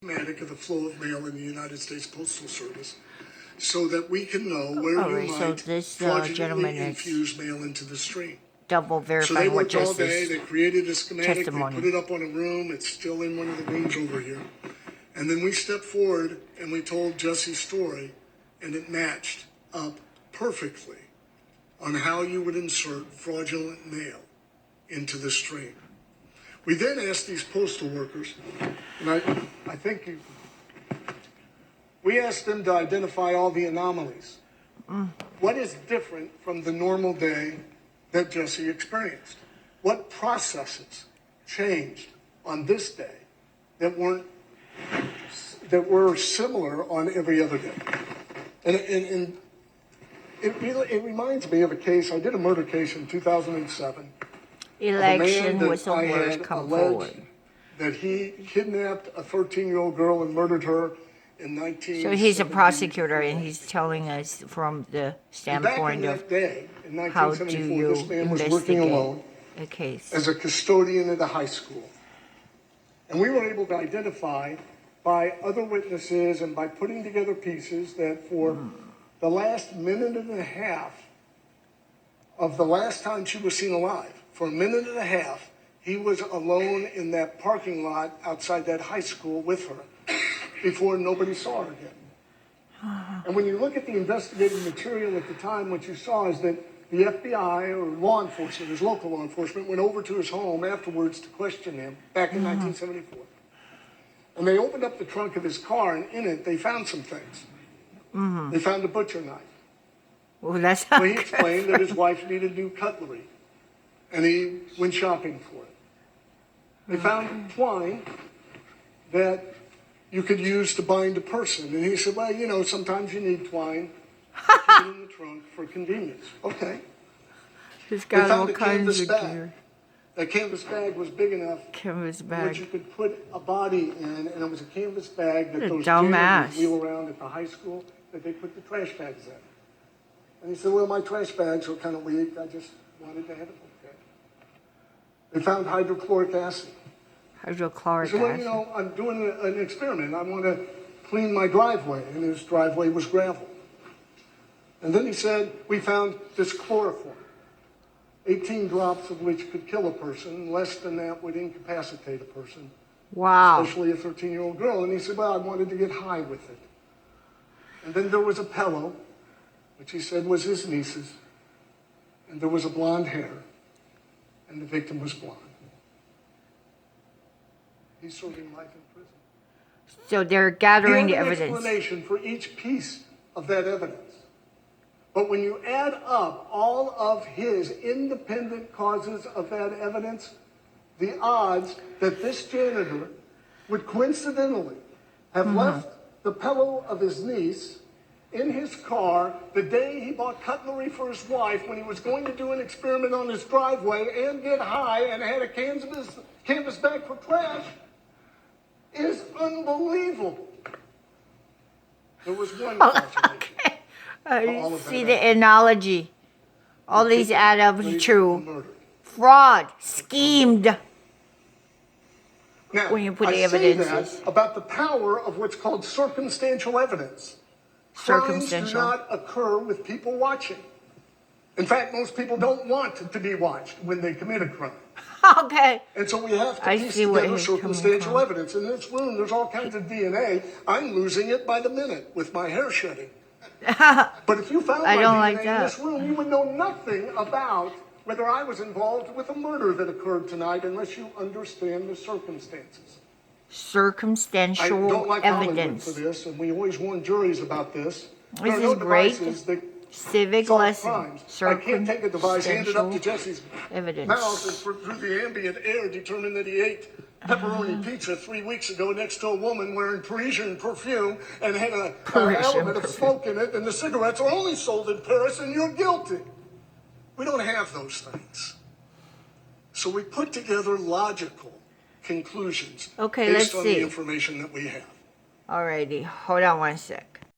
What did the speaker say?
Of the flow of mail in the United States Postal Service, so that we can know where you might fraudulently infuse mail into the stream. Double verifying. So they worked all day. They created a schematic. Testimony. They put it up on a room. It's still in one of the rooms over here. And then we stepped forward and we told Jesse's story, and it matched up perfectly on how you would insert fraudulent mail into the stream. We then asked these postal workers, and I think we asked them to identify all the anomalies. What is different from the normal day that Jesse experienced? What processes changed on this day that were similar on every other day? And it reminds me of a case. I did a murder case in 2007. Election whistleblowers come forward. That he kidnapped a 13-year-old girl and murdered her in 19. So he's a prosecutor, and he's telling us from the standpoint of how do you investigate a case. As a custodian at a high school. And we were able to identify by other witnesses and by putting together pieces that for the last minute and a half of the last time she was seen alive, for a minute and a half, he was alone in that parking lot outside that high school with her before nobody saw her again. And when you look at the investigative material at the time, what you saw is that the FBI or law enforcement, his local law enforcement, went over to his home afterwards to question him back in 1974. And they opened up the trunk of his car, and in it, they found some things. They found a butcher knife. Well, that's so he explained that his wife needed new cutlery, and he went shopping for it. They found twine that you could use to bind a person. And he said, well, you know, sometimes you need twine. Keep it in the trunk for convenience. Okay. He's got all kinds of bag. gear. That canvas bag was big enough which you could put a body in, and it was a canvas bag that those janitors wheel around at the high school that they put the trash bags in. And he said, well, my trash bags were kind of weak. I just wanted to have it okay. They found hydrochloric acid. Hydrochloric acid. Well, you know, I'm doing an experiment. I want to clean my driveway, and his driveway was gravel. And then he said, we found this chloroform, 18 drops of which could kill a person. Less than that would incapacitate a person. Wow. Especially a 13-year-old girl. And he said, well, I wanted to get high with it. And then there was a pillow, which he said was his niece's. And there was a blonde hair. And the victim was blonde. He's serving life in prison. So they're gathering the evidence. Explanation for each piece of that evidence. But when you add up all of his independent causes of that evidence, the odds that this janitor would coincidentally have left the pillow of his niece in his car the day he bought cutlery for his wife when he was going to do an experiment on his driveway and get high and had a canvas bag for trash is unbelievable. There was one okay. I see the analogy. All these add up to true. Fraud, schemed. Now, when you put the I say evidence that about the power of what's called circumstantial evidence. Crimes do not occur with people watching. In fact, most people don't want to be watched when they commit a crime. Okay. And so we have to piece together circumstantial evidence. In this room, there's all kinds of DNA. I'm losing it by the minute with my hair shedding. But if you found my DNA in this room, you would know nothing about whether I was involved with a murder that occurred tonight unless you understand the circumstances. Circumstantial I don't like evidence. For this, and we always warn juries about this. This is great. Civic lesson. I can't take a device, hand it up to Jesse's evidence. mouth, and through the ambient air determine that he ate pepperoni pizza 3 weeks ago next to a woman wearing Parisian perfume and had an element of smoke in it, and the cigarettes are only sold in Paris, and you're guilty. We don't have those things. So we put together logical conclusions based on the information that we have. Alrighty, hold on one sec.